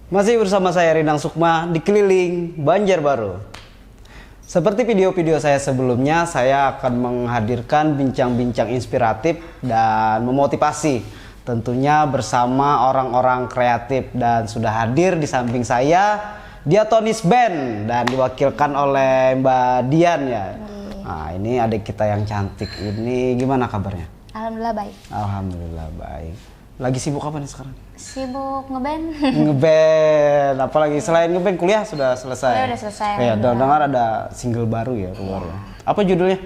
Masih bersama saya Rinang Sukma di Keliling Banjarbaru. Seperti video-video saya sebelumnya, saya akan menghadirkan bincang-bincang inspiratif dan memotivasi. Tentunya bersama orang-orang kreatif, dan sudah hadir di samping saya Diatonis Band dan diwakilkan oleh Mbak Dian ya. Nah, ini adik kita yang cantik ini, gimana kabarnya? Alhamdulillah baik. Alhamdulillah baik. Lagi sibuk apa nih sekarang? Sibuk ngeband. Ngeband, apalagi selain ngeband, kuliah sudah selesai. Kuliah udah selesai. Ya, dengar ada single baru ya keluar. Ya. Apa judulnya?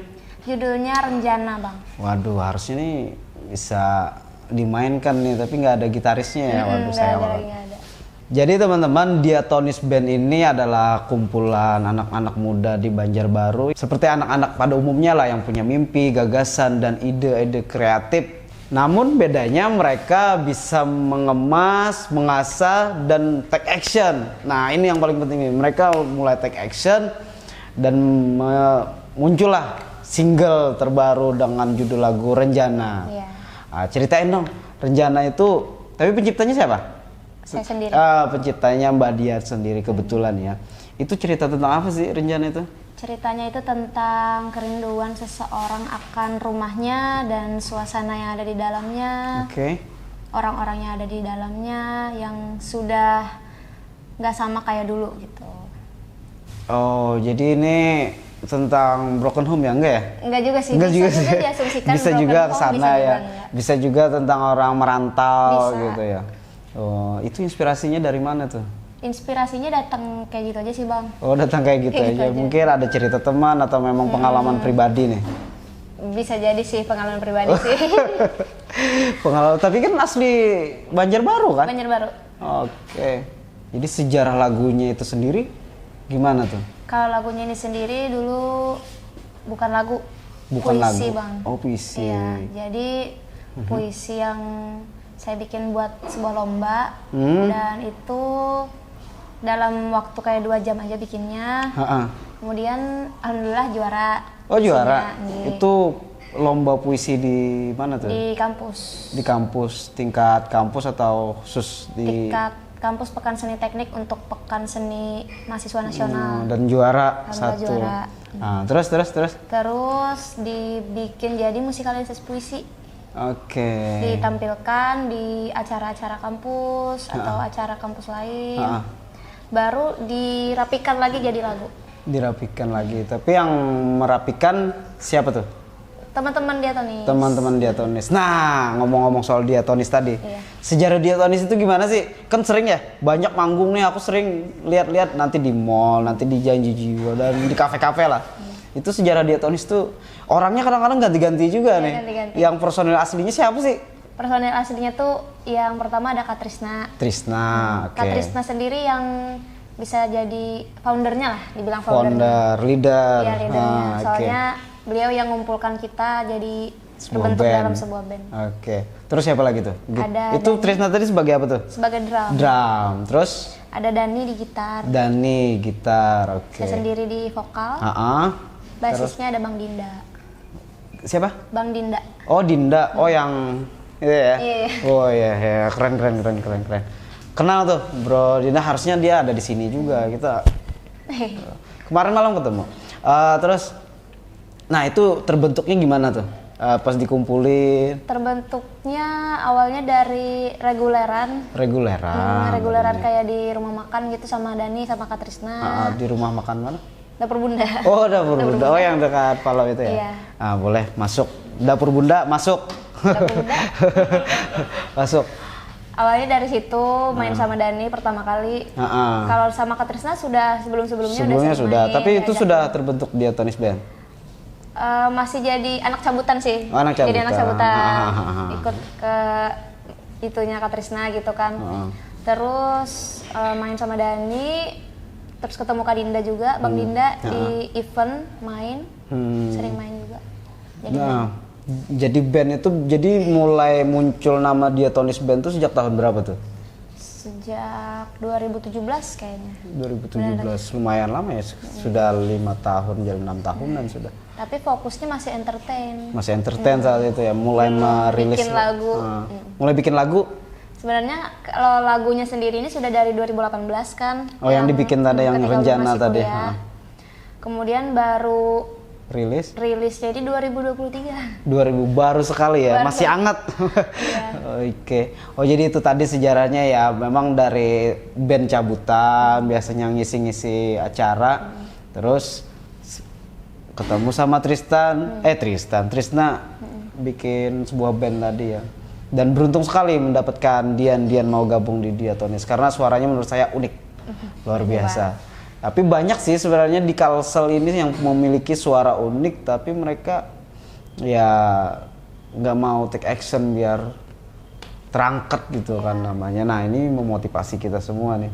Judulnya Renjana, Bang. Waduh, harusnya nih bisa dimainkan nih, tapi nggak ada gitarisnya ya. Waduh, sayang banget. Jadi teman-teman, Diatonis Band ini adalah kumpulan anak-anak muda di Banjarbaru. Seperti anak-anak pada umumnya lah, yang punya mimpi, gagasan, dan ide-ide kreatif. Namun bedanya mereka bisa mengemas, mengasah, dan take action. Nah, ini yang paling penting nih. Mereka mulai take action dan muncullah single terbaru dengan judul lagu Renjana. Iya. Nah, ceritain dong, Renjana itu, tapi penciptanya siapa? Saya sendiri. Penciptanya Mbak Dian sendiri kebetulan ya. Itu cerita tentang apa sih Renjana itu? Ceritanya itu tentang kerinduan seseorang akan rumahnya dan suasana yang ada di dalamnya. Oke. Orang-orang yang ada di dalamnya yang sudah nggak sama kayak dulu gitu. Oh, jadi ini tentang broken home ya, enggak ya? Enggak juga sih. Enggak bisa juga juga sih. diasumsikan Bisa broken juga home, kesana bisa juga ya. enggak. Bisa juga tentang orang merantau Bisa. gitu ya. Oh, itu inspirasinya dari mana tuh? Inspirasinya datang kayak gitu aja sih, Bang. Oh, datang kayak gitu Kayak aja. gitu aja. Mungkin ada cerita teman atau memang pengalaman pribadi nih. Bisa jadi sih pengalaman pribadi sih. Pengalaman, tapi kan asli Banjarbaru kan? Banjarbaru. Oke. Jadi sejarah lagunya itu sendiri gimana tuh? Kalau lagunya ini sendiri dulu bukan lagu, Bukan puisi, lagu. Bang. Oh, puisi. Iya, jadi puisi yang saya bikin buat sebuah lomba dan itu dalam waktu kayak 2 jam aja bikinnya. Kemudian alhamdulillah juara. Oh, juara. Puisinya, Itu lomba puisi di mana tuh? di kampus. Di kampus, tingkat kampus atau khusus di Tingkat kampus Pekan Seni Teknik untuk Pekan Seni Mahasiswa Nasional. dan juara Alhamdulillah satu. juara. Nah, terus. Terus dibikin jadi musikalisasi puisi. Oke. Ditampilkan di acara-acara kampus atau acara kampus lain. Baru dirapikan lagi jadi lagu. Dirapikan lagi. Tapi yang merapikan siapa tuh? Teman-teman Diatonis. Teman-teman Diatonis. Nah, ngomong-ngomong soal Diatonis tadi. Iya. Sejarah Diatonis itu gimana sih? Kan sering ya, banyak manggung nih, aku sering lihat-lihat nanti di mall, nanti di Janji Jiwa, dan di kafe-kafe lah. Itu sejarah Diatonis tuh orangnya kadang-kadang ganti-ganti juga Iya, nih. ganti-ganti. Yang personil aslinya siapa sih? Personel aslinya tuh yang pertama ada Kak Trisna. Trisna, oke. Kak Trisna sendiri yang bisa jadi foundernya lah, dibilang founder. Founder, leader. Iya, leadernya. Oke. Soalnya beliau yang mengumpulkan kita jadi Sebuah terbentuk band. dalam sebuah band. Oke. Terus siapa lagi tuh? Ada Itu Dani. Trisna tadi sebagai apa tuh? Sebagai drum. Drum. Terus Ada Dani di gitar. Dani gitar, oke. Saya sendiri di vokal. Basisnya ada Bang Dinda. Siapa? Bang Dinda. Oh, Dinda. Oh, yang itu ya? Iya. Oh iya, ya. Keren. Kenal tuh, Bro Dinda, harusnya dia ada di sini juga. Kita kemarin malam ketemu. Terus, nah itu terbentuknya gimana tuh? Pas dikumpulin? Terbentuknya awalnya dari reguleran. Reguleran kayak di rumah makan gitu sama Dani sama Kak Trisna. Di rumah makan mana? Dapur Bunda. Oh, Dapur Bunda. Oh, yang dekat Palau itu ya? Iya. Boleh masuk. Dapur Bunda, masuk. Dapur Bunda. Masuk. Awalnya dari situ main sama Dani pertama kali. Kalau sama Kak Trisna sudah sebelumnya Sebelumnya sering sudah, main, tapi itu diajak. sudah terbentuk Diatonis Band. Masih jadi anak cabutan sih. Oh, anak cabutan. Jadi anak cabutan. Ikut ke itunya Kak Trisna gitu kan. Terus main sama Dani. Terus ketemu Kak Dinda juga, Bang Dinda di event main, sering main juga. Jadi Jadi band itu, jadi mulai muncul nama Diatonis Band itu sejak tahun berapa tuh? Sejak 2017 kayaknya. 2017, lumayan lama ya, sudah 5 tahun, jalan 6 tahunan sudah. Tapi fokusnya masih entertain. Masih entertain saat itu ya, mulai merilis. Bikin lagu. Mulai bikin lagu Sebenarnya kalau lagunya sendiri ini sudah dari 2018 kan. Oh, yang dibikin tadi yang rencana tadi. Kemudian baru rilis jadi 2023. 2000 baru sekali ya, masih hangat. Iya. Oke. Oh, jadi itu tadi sejarahnya ya, memang dari band cabutan biasanya ngisi-ngisi acara. Terus ketemu sama Trisna bikin sebuah band tadi ya. Dan beruntung sekali mendapatkan Dian mau gabung di Diatonis karena suaranya menurut saya unik. Luar biasa. Tapi banyak sih sebenarnya di Kalsel ini yang memiliki suara unik tapi mereka ya nggak mau take action biar terangkat gitu kan namanya. Nah, ini memotivasi kita semua nih.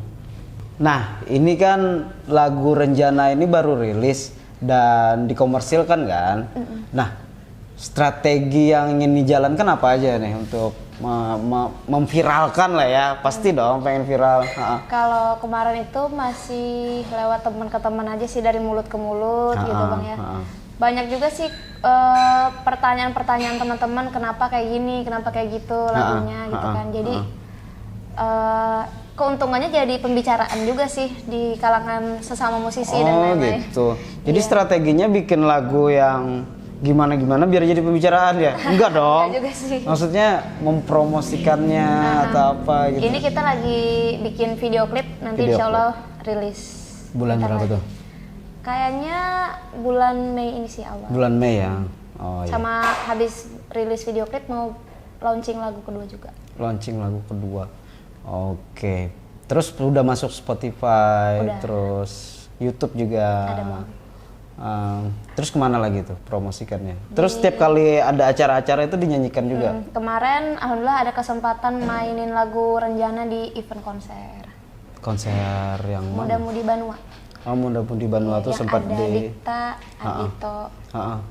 Nah, ini kan lagu Renjana ini baru rilis dan dikomersilkan kan. Nah, strategi yang ingin dijalankan apa aja nih untuk memviralkan lah ya, pasti dong pengen viral. Kalau kemarin itu masih lewat teman ke teman aja sih, dari mulut ke mulut gitu Bang ya. Banyak juga sih pertanyaan-pertanyaan teman-teman, kenapa kayak gini, kenapa kayak gitu lagunya gitu kan. Jadi keuntungannya jadi pembicaraan juga sih di kalangan sesama musisi dan lain-lain. Gitu. Jadi strateginya bikin lagu yang gimana biar jadi pembicaraan ya? Enggak dong. Enggak juga sih. Maksudnya mempromosikannya atau apa gitu. Ini kita lagi bikin video klip, nanti insya Allah rilis. Bulan berapa tuh? Kayaknya bulan Mei ini sih awal. Bulan Mei ya. Oh iya. Sama habis rilis video klip mau launching lagu kedua juga. Launching lagu kedua. Oke. Terus udah masuk Spotify, terus YouTube juga. Ada Bang. Terus kemana lagi tuh promosikannya? Terus setiap kali ada acara-acara itu dinyanyikan juga? Kemarin alhamdulillah ada kesempatan mainin lagu Renjana di event konser. Konser yang mana? Muda-mudi Banua. Oh, Muda-mudi Banua tuh sempat ada di Dikta, Adito,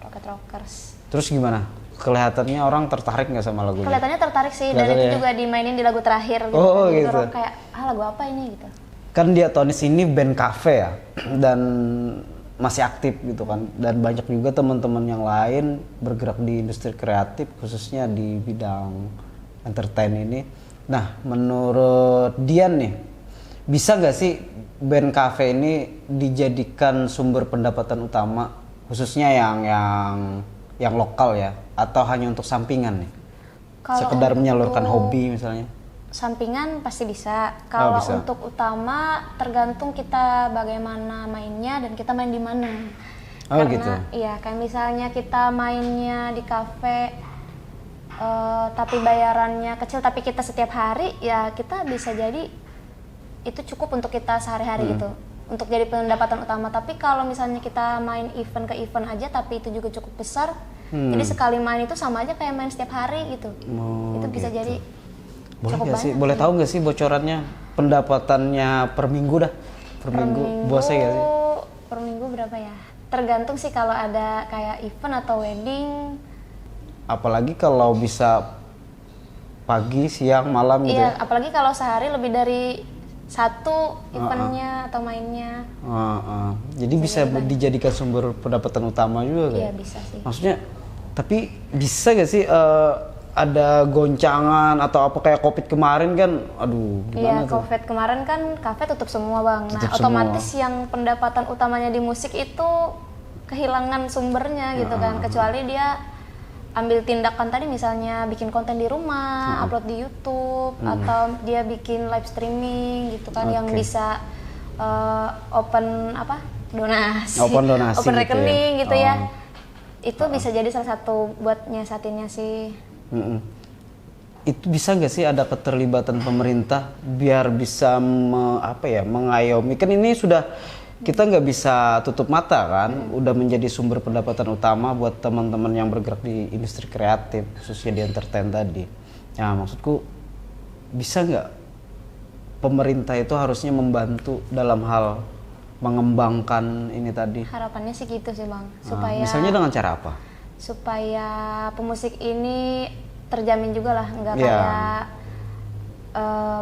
Rocket Rockers. Terus gimana? Kelihatannya orang tertarik nggak sama lagunya? Kelihatannya tertarik sih, dan itu juga dimainin di lagu terakhir gitu. Oh, jadi gitu. orang kayak, lagu apa ini gitu. Kan Diatonis ini band cafe ya, dan masih aktif gitu kan, dan banyak juga teman-teman yang lain bergerak di industri kreatif khususnya di bidang entertain ini. Nah, menurut Dian nih, bisa nggak sih band cafe ini dijadikan sumber pendapatan utama khususnya yang lokal ya, atau hanya untuk sampingan nih? Kalau sekedar menyalurkan hobi misalnya? Sampingan pasti bisa. Kalau untuk utama tergantung kita bagaimana mainnya dan kita main di mana. Karena gitu. Iya, kayak misalnya kita mainnya di kafe tapi bayarannya kecil tapi kita setiap hari, ya kita bisa jadi itu cukup untuk kita sehari-hari gitu. Untuk jadi pendapatan utama. Tapi kalau misalnya kita main event ke event aja tapi itu juga cukup besar. Jadi sekali main itu sama aja kayak main setiap hari gitu. Itu bisa jadi boleh tahu nggak sih bocorannya pendapatannya per minggu dah? Per minggu bosnya nggak sih? Per minggu berapa ya? Tergantung sih kalau ada kayak event atau wedding. Apalagi kalau bisa pagi, siang, malam gitu. Iya, apalagi kalau sehari lebih dari satu eventnya atau mainnya. Jadi bisa dijadikan sumber pendapatan utama juga kan? Iya, bisa sih. Maksudnya, tapi bisa nggak sih ada goncangan atau apa kayak COVID kemarin kan, aduh gimana tuh? Iya, COVID kemarin kan kafe tutup semua Bang. Nah, otomatis yang pendapatan utamanya di musik itu kehilangan sumbernya gitu kan. Kecuali dia ambil tindakan tadi misalnya bikin konten di rumah, upload di YouTube, atau dia bikin live streaming gitu kan yang bisa open donasi, open rekening gitu ya. Itu bisa jadi salah satu buat nyiasatinnya sih. Itu bisa nggak sih ada keterlibatan pemerintah biar bisa mengayomi, kan ini sudah kita nggak bisa tutup mata kan, udah menjadi sumber pendapatan utama buat teman-teman yang bergerak di industri kreatif khususnya di entertain tadi. Nah, maksudku bisa nggak pemerintah itu harusnya membantu dalam hal mengembangkan ini tadi? Harapannya sih gitu sih Bang, supaya misalnya dengan cara apa? Supaya pemusik ini terjamin juga lah, nggak kayak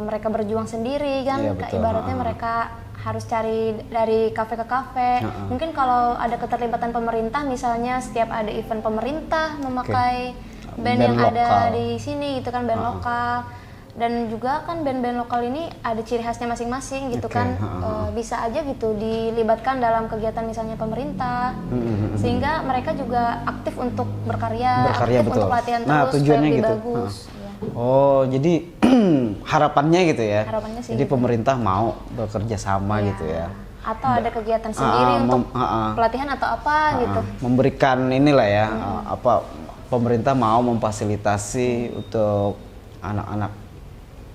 mereka berjuang sendiri kan. Ibaratnya mereka harus cari dari kafe ke kafe. Mungkin kalau ada keterlibatan pemerintah, misalnya setiap ada event pemerintah memakai band yang lokal ada di sini gitu kan, band lokal. Dan juga kan band-band lokal ini ada ciri khasnya masing-masing gitu kan. Bisa aja gitu dilibatkan dalam kegiatan misalnya pemerintah. Sehingga mereka juga aktif untuk berkarya aktif betul. Untuk latihan Nah, terus tujuannya lebih gitu. bagus. Ya. Oh, jadi harapannya gitu ya. Harapannya sih jadi gitu. pemerintah mau bekerja sama gitu ya. Atau ada kegiatan sendiri untuk pelatihan atau apa gitu. Memberikan inilah ya, pemerintah mau memfasilitasi untuk anak-anak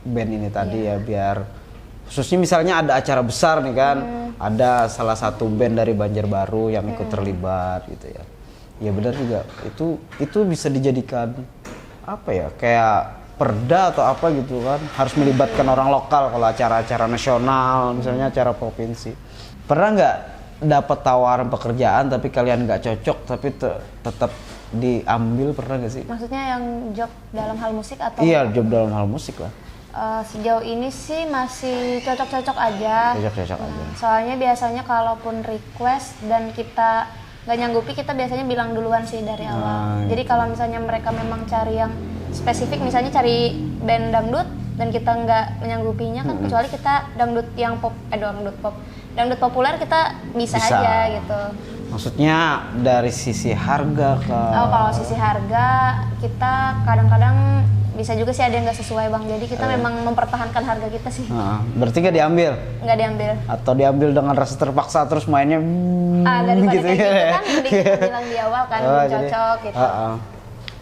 band ini tadi ya, biar khususnya misalnya ada acara besar nih kan, ada salah satu band dari Banjarbaru yang ikut terlibat gitu ya. Ya benar juga, itu bisa dijadikan apa ya, kayak perda atau apa gitu kan, harus melibatkan orang lokal kalau acara-acara nasional, misalnya acara provinsi. Pernah nggak dapat tawaran pekerjaan tapi kalian nggak cocok tapi tetap diambil, pernah nggak sih? Maksudnya yang job dalam hal musik atau? Iya, job dalam hal musik lah. Sejauh ini sih masih cocok-cocok aja. Cocok-cocok aja. Soalnya biasanya kalaupun request dan kita nggak nyanggupi, kita biasanya bilang duluan sih dari awal. Jadi kalau misalnya mereka memang cari yang spesifik, misalnya cari band dangdut dan kita nggak menyanggupinya kan, kecuali kita dangdut yang dangdut populer kita bisa aja gitu. Maksudnya dari sisi harga ke? Kalau sisi harga kita kadang-kadang bisa juga sih ada yang nggak sesuai bang, jadi kita memang mempertahankan harga kita sih. Berarti nggak diambil? Nggak diambil. Atau diambil dengan rasa terpaksa terus mainnya daripada gitu kayak ya? gitu kan mending kita bilang di awal kan, belum cocok gitu.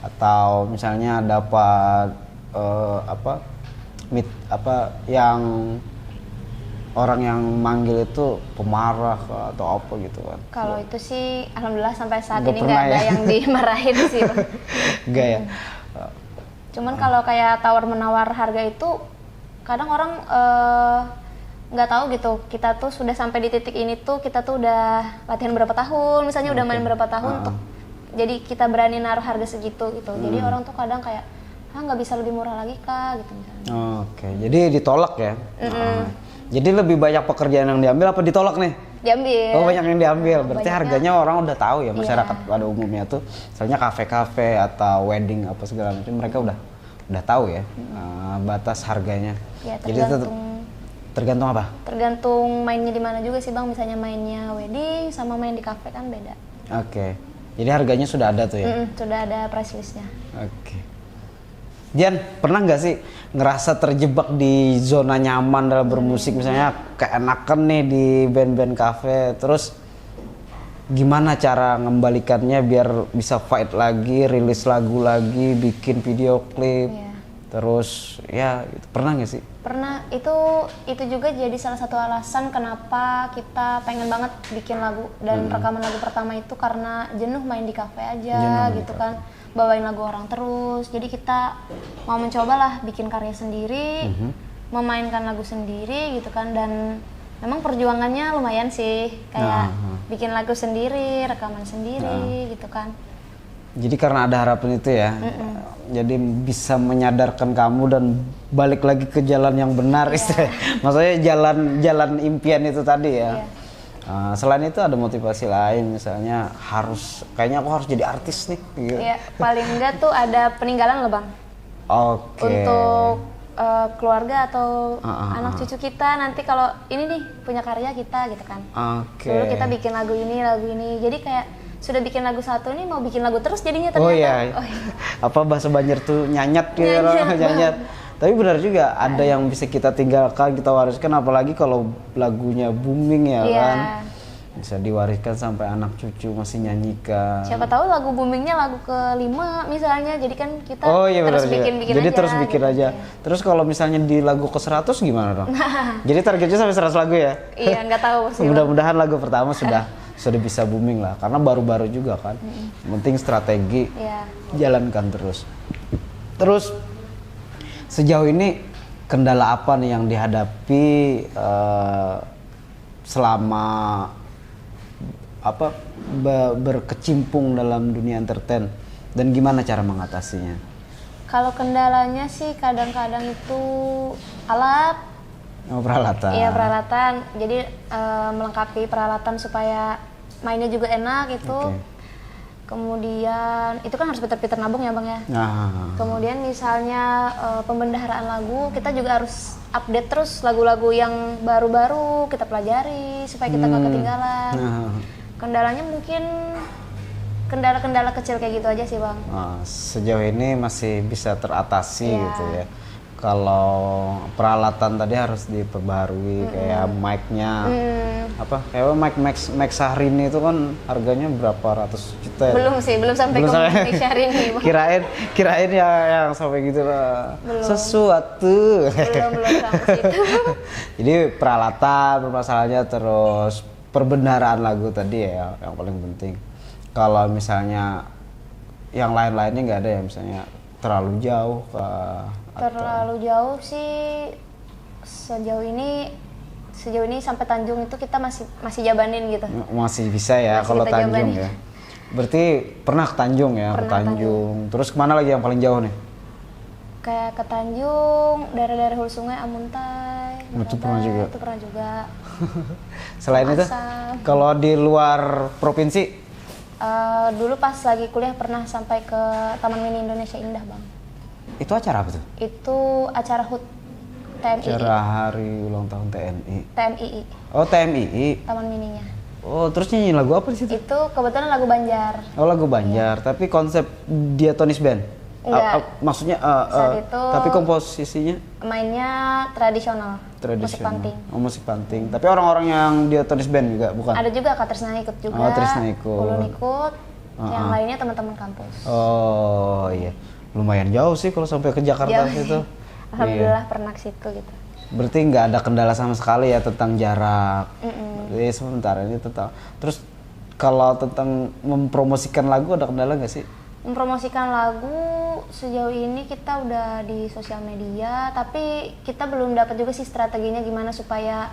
Atau misalnya dapat yang orang yang manggil itu pemarah atau apa gitu kan? Kalau itu sih alhamdulillah sampai saat ini nggak ada yang dimarahin sih bang. Nggak ya? Cuman kalau kayak tawar-menawar harga itu kadang orang nggak tahu gitu, kita tuh sudah sampai di titik ini tuh, kita tuh udah latihan berapa tahun, misalnya udah main berapa tahun untuk jadi kita berani naruh harga segitu gitu. Jadi orang tuh kadang kayak nggak bisa lebih murah lagi kak gitu misalnya. Oke, jadi ditolak ya? Jadi lebih banyak pekerjaan yang diambil apa ditolak nih? Diambil. Oh, banyak yang diambil. Berarti harganya orang udah tahu ya, masyarakat pada umumnya tuh. Misalnya kafe-kafe atau wedding apa segala macam, mereka udah tahu ya batas harganya. Ya, jadi tergantung apa? Tergantung mainnya di mana juga sih bang. Misalnya mainnya wedding sama main di kafe kan beda. Oke. Jadi harganya sudah ada tuh ya? Sudah ada price listnya. Oke. Dian, pernah nggak sih ngerasa terjebak di zona nyaman dalam bermusik, misalnya keenakan nih di band-band kafe, terus gimana cara ngembalikannya biar bisa fight lagi, rilis lagu lagi, bikin video klip, terus ya gitu. Pernah nggak sih? Pernah, itu juga jadi salah satu alasan kenapa kita pengen banget bikin lagu dan rekaman lagu pertama itu karena jenuh main di kafe aja gitu kan. Bawain lagu orang terus, jadi kita mau mencoba lah bikin karya sendiri, memainkan lagu sendiri gitu kan. Dan memang perjuangannya lumayan sih, kayak bikin lagu sendiri, rekaman sendiri gitu kan. Jadi karena ada harapan itu ya, jadi bisa menyadarkan kamu dan balik lagi ke jalan yang benar, maksudnya jalan impian itu tadi ya. Selain itu ada motivasi lain, misalnya kayaknya aku harus jadi artis nih gitu. Iya, paling enggak tuh ada peninggalan loh bang. Oke. Untuk keluarga atau anak cucu kita nanti kalau ini nih punya karya kita gitu kan. Oke. Dulu kita bikin lagu ini, jadi kayak sudah bikin lagu satu ini mau bikin lagu terus jadinya ternyata. Oh iya. Apa bahasa Banjar tuh nyanyat gitu, nyanyat. Tapi benar juga, ada yang bisa kita tinggalkan, kita wariskan, apalagi kalau lagunya booming ya kan. Bisa diwariskan sampai anak cucu masih nyanyikan. Siapa tahu lagu boomingnya lagu ke-5 misalnya, jadi kan kita terus bikin jadi aja. Terus bikin gitu. aja. Terus kalau misalnya di lagu ke-100 gimana dong? Jadi targetnya sampai 100 lagu ya? Iya, nggak tahu sih. Mudah-mudahan lagu pertama sudah bisa booming lah, karena baru-baru juga kan. Penting strategi, jalankan terus. Terus sejauh ini kendala apa nih yang dihadapi selama berkecimpung dalam dunia entertain, dan gimana cara mengatasinya? Kalau kendalanya sih kadang-kadang itu alat. Peralatan. Iya, peralatan. Jadi melengkapi peralatan supaya mainnya juga enak itu. Kemudian itu kan harus pinter-pinter nabung ya Bang ya. Kemudian misalnya pembendaharaan lagu, kita juga harus update terus lagu-lagu yang baru-baru kita pelajari supaya kita nggak ketinggalan. Kendalanya mungkin kendala-kendala kecil kayak gitu aja sih Bang. Sejauh ini masih bisa teratasi gitu ya. Kalau peralatan tadi harus diperbarui kayak mic-nya. Kayak mic Syahrini itu kan harganya berapa ratus juta ya? Belum sampai ke mic Syahrini. kirain ya yang sampai gitu lah. Sesuatu. Belum sampai situ. Jadi peralatan permasalahannya, terus perbendaharaan lagu tadi ya yang paling penting. Kalau misalnya yang lain-lainnya nggak ada ya, misalnya terlalu jauh Terlalu jauh sih sejauh ini sampai Tanjung itu kita masih jabanin gitu. Masih bisa ya kalau Tanjung ya. Berarti pernah ke Tanjung ya? Ke Tanjung. Terus kemana lagi yang paling jauh nih? Kayak ke Tanjung, daerah-daerah hulu sungai, Amuntai. Itu pernah juga. Itu pernah juga. Selain itu, kalau di luar provinsi? Dulu pas lagi kuliah pernah sampai ke Taman Mini Indonesia Indah Bang. Itu acara apa tuh? Itu acara HUT TMII. Acara hari ulang tahun TNI. TMII. Oh, TMII. Taman mininya. Oh, terus nyanyi lagu apa di situ? Itu kebetulan lagu Banjar. Oh, lagu Banjar. Tapi konsep Diatonis Band? Enggak. Maksudnya saat itu tapi komposisinya? Mainnya tradisional. Musik panting. Oh, musik panting. Tapi orang-orang yang Diatonis Band juga, bukan? Ada juga, Kak Trisna ikut juga. Oh, Trisna ikut. Ulun ikut. Yang lainnya teman-teman kampus. Oh, iya. Lumayan jauh sih kalau sampai ke Jakarta itu. Alhamdulillah pernah ke situ gitu. Berarti nggak ada kendala sama sekali ya tentang jarak. Jadi sebentar ini tentang. Terus kalau tentang mempromosikan lagu ada kendala nggak sih? Mempromosikan lagu sejauh ini kita udah di sosial media, tapi kita belum dapat juga sih strateginya gimana supaya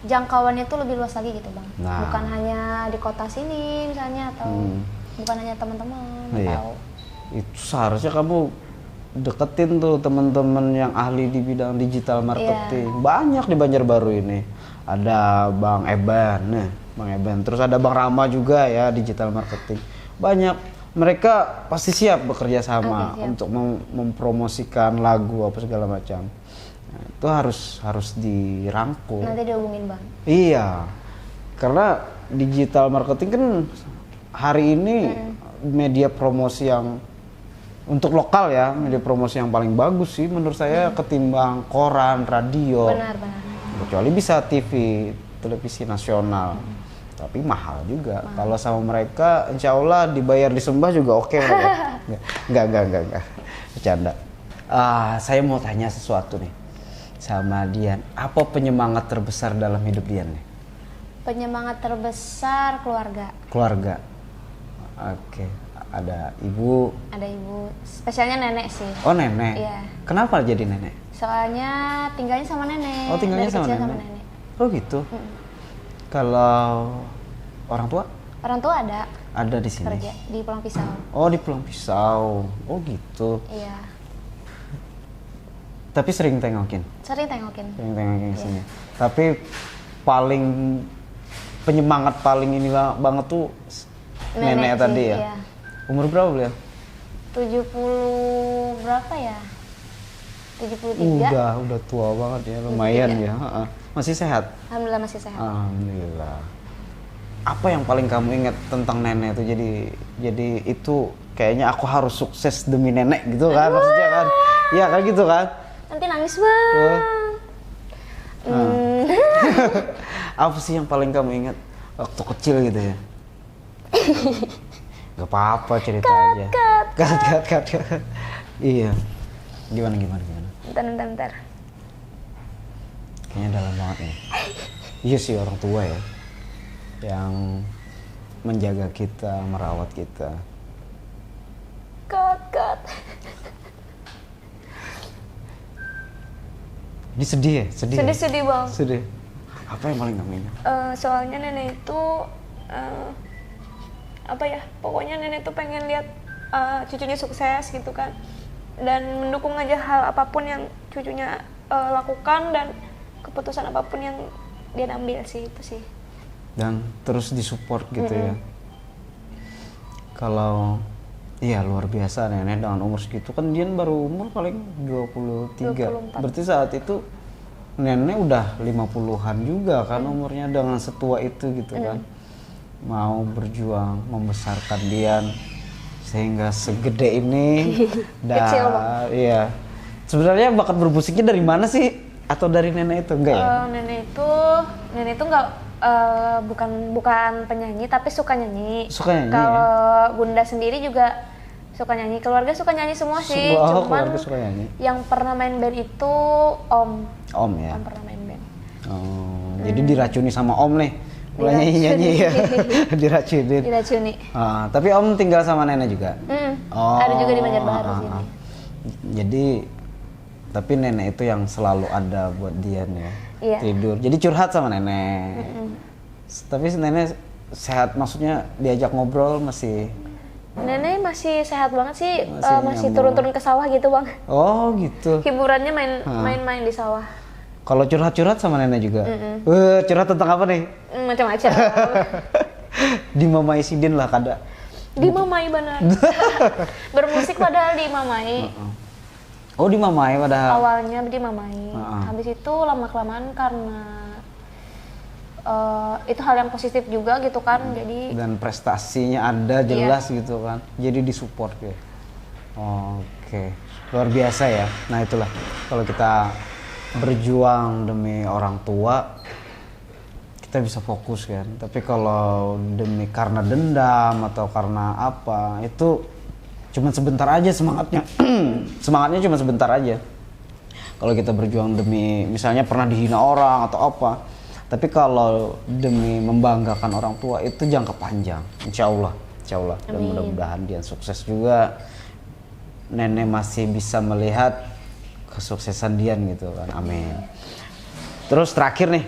jangkauannya tuh lebih luas lagi gitu Bang. Bukan hanya di kota sini misalnya atau bukan hanya teman-teman. Itu seharusnya kamu deketin tuh teman-teman yang ahli di bidang digital marketing. Banyak di Banjarbaru ini. Ada Bang Eban, Bang Eban. Terus ada Bang Rama juga ya, digital marketing. Banyak. Mereka pasti siap bekerja sama untuk mempromosikan lagu apa segala macam. Nah, itu harus dirangkul. Nanti dihubungin Bang. Iya. Karena digital marketing kan hari ini media promosi yang untuk lokal ya, media promosi yang paling bagus sih menurut saya ketimbang koran, radio. Benar. Kecuali bisa TV, televisi nasional. Tapi mahal juga. Kalau sama mereka insya Allah dibayar disembah juga oke lah ya. Enggak. Bercanda. Saya mau tanya sesuatu nih sama Dian. Apa penyemangat terbesar dalam hidup Dian nih? Penyemangat terbesar keluarga. Keluarga. Oke. Ada ibu. Ada ibu. Spesialnya nenek sih. Oh, nenek. Iya. Kenapa jadi nenek? Soalnya tinggalnya sama nenek. Oh, tinggalnya dari sama nenek. Oh gitu. Kalau orang tua? Orang tua ada. Ada di sini. Kerja di Pulang Pisau. Oh, di Pulang Pisau. Oh gitu. Iya. Tapi sering tengokin. Sering tengokin ke sini. Tapi paling penyemangat paling ini banget tuh nenek sih, tadi ya. Iya. Umur berapa beliau? 70 berapa ya? 73. Udah tua banget ya, lumayan 73. Ya. Masih sehat? Alhamdulillah masih sehat. Alhamdulillah. Apa yang paling kamu ingat tentang nenek itu? Jadi itu kayaknya aku harus sukses demi nenek gitu kan maksudnya kan? Iya kan gitu kan? Nanti nangis Bang. Apa sih yang paling kamu ingat waktu kecil gitu ya? Gak apa-apa cerita aja. Cut. Iya. Gimana? Bentar. Kayaknya dalam banget nih. Iya sih orang tua ya. Yang menjaga kita, merawat kita. Cut. Ini sedih ya? Sedih Bang. Sedih. Apa yang paling kamu ingat? Soalnya nenek itu pokoknya nenek tuh pengen lihat cucunya sukses gitu kan, dan mendukung aja hal apapun yang cucunya lakukan dan keputusan apapun yang dia ambil sih, itu sih. Dan terus disupport gitu ya. Kalau iya luar biasa nenek dengan umur segitu kan dia baru umur paling 23. 24. Berarti saat itu nenek udah 50-an juga kan umurnya dengan setua itu gitu kan. Mau berjuang membesarkan Dian sehingga segede ini Kecil, Bang. iya. Sebenarnya bakat bermusiknya dari mana sih? Atau dari nenek itu enggak ya? Nenek itu nggak bukan penyanyi tapi suka nyanyi. Suka nyanyi, Kalau Bunda sendiri juga suka nyanyi. Keluarga suka nyanyi semua sih. Oh, Cuman keluarga suka nyanyi. yang pernah main band itu Om. Om ya. Om pernah main band. Oh, jadi diracuni sama Om nih. Mulai nyanyi-nyanyi ya. Diracunin. Diracuni. Tapi Om tinggal sama nenek juga. Oh. Ada juga di Banjarbaru sini. Jadi tapi nenek itu yang selalu ada buat Dian ya. Iya. Tidur. Jadi curhat sama nenek. Tapi nenek sehat, maksudnya diajak ngobrol masih. Nenek masih sehat banget sih, masih nyambung. turun-turun ke sawah gitu bang. Oh gitu. Hiburannya main-main di sawah. Kalau curhat-curhat sama nenek juga. Curhat tentang apa nih? Macam-macam. Di Mamai Sidin lah kada. Di Mamai benar. Bermusik padahal di Mamai. Oh di Mamai padahal. Awalnya di Mamai. Habis itu lama-kelamaan karena itu hal yang positif juga gitu kan. Jadi dan prestasinya ada jelas gitu kan. Jadi disupport ya. Oke. Luar biasa ya. Nah itulah kalau kita berjuang demi orang tua kita bisa fokus kan. Tapi kalau demi karena dendam atau karena apa itu cuma sebentar aja semangatnya. Semangatnya cuma sebentar aja. Kalau kita berjuang demi misalnya pernah dihina orang atau apa. Tapi kalau demi membanggakan orang tua itu jangka panjang. Insya Allah. Dan mudah-mudahan dia sukses juga. Nenek masih bisa melihat kesuksesan Dian gitu kan. Amin. Terus terakhir nih,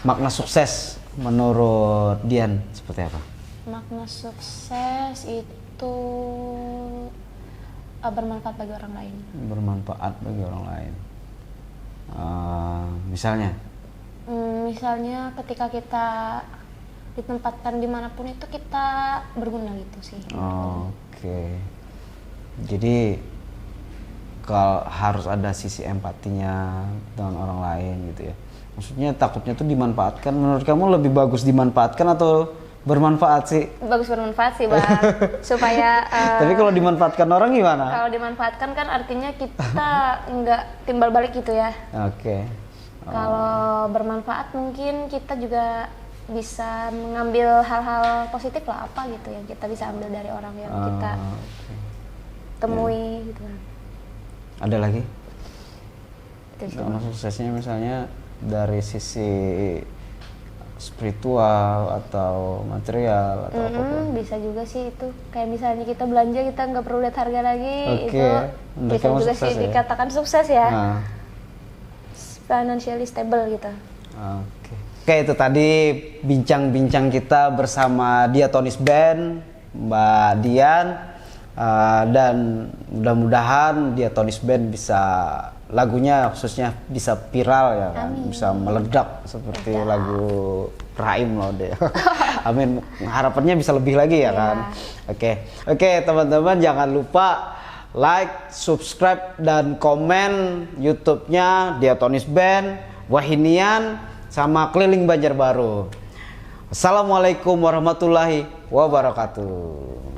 makna sukses menurut Dian seperti apa? Makna sukses itu bermanfaat bagi orang lain. Bermanfaat bagi orang lain. Misalnya? Misalnya ketika kita ditempatkan dimanapun itu kita berguna gitu sih. Oke. Jadi kalau harus ada sisi empatinya dengan orang lain gitu ya. Maksudnya takutnya tuh dimanfaatkan. Menurut kamu lebih bagus dimanfaatkan atau bermanfaat sih? Bagus bermanfaat sih bang. Supaya. Tapi kalau dimanfaatkan orang gimana? Kalau dimanfaatkan kan artinya kita nggak timbal balik gitu ya. Oke. Kalau bermanfaat mungkin kita juga bisa mengambil hal-hal positif lah apa gitu yang kita bisa ambil dari orang yang kita temui gitu kan. Ada lagi? Itu suksesnya misalnya dari sisi spiritual atau material atau apapun. Bisa juga sih itu. Kayak misalnya kita belanja kita nggak perlu lihat harga lagi. Itu bisa juga sih ya? Dikatakan sukses ya. Financially stable gitu. Oke, itu tadi bincang-bincang kita bersama Diatonis Band, Mbak Dian, dan mudah-mudahan Diatonis Band bisa lagunya khususnya bisa viral ya kan, bisa meledak seperti lagu Rahim loh deh. Amin. Harapannya bisa lebih lagi ya kan. Oke teman-teman jangan lupa like, subscribe dan komen YouTube-nya Diatonis Band, Wahinian sama Keliling Banjarbaru. Assalamualaikum warahmatullahi wabarakatuh.